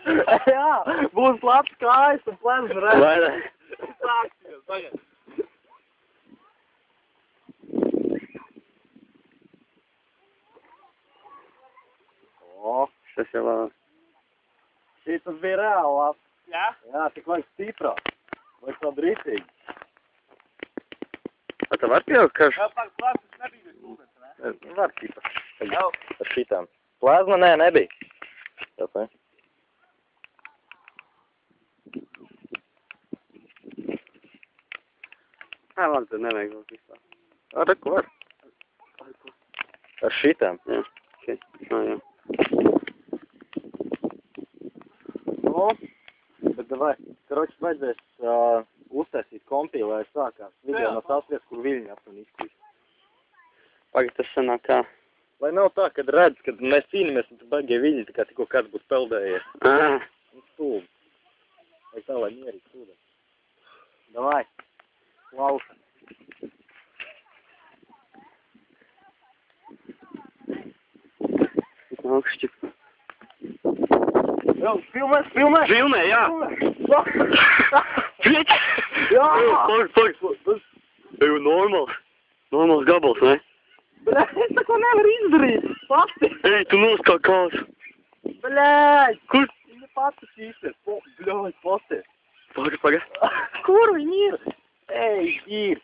Jā, būs labs kājas un plezna redz. Vai ne? Sāksies, tagad. O, Šis jau labs. šī tas bija reāli labs. Jā? Jā, tik vajag stiprāk. Vajag tādu rītīgi. Vai tev var pieaugt karš? Vēl pāris plāsas nebija bez ūdens, ne? Var tīpa. Jau. Ar šitām. Plazma nē, nebija. Tas ne? Nē, labi, tad nevajag vēl vispār. Ar ko var? Ar šitām. Jā, šeit. Jā. Nu, bet davai. Karoči, vajadzēs uztaisīt kompiju, lai sākās video no tās vietas, kur viļņi apmēram izkrīt. Pagad, tas sanāk kā. Lai nav tā, kad redz, kad mēs cīnāmies, un tu baigie viļņi, tā kā tikko kāds būtu peldējies. Un stūbi. Vai tā, lai mierīgi stūbi. Davai. Klausa. Augšķi. Filmē! Filmē, jā! Fiet! Jā! Pag! Tev normāls. Normāls gabals, ne? Bļē, es tako nevaru izdarīt! Pati! Ej, tu noskā kāds. Bļēj! Kur? Viņa pati šīsties! Bļēj, pati! Pagad. Kur viņa ir? Ej, ir!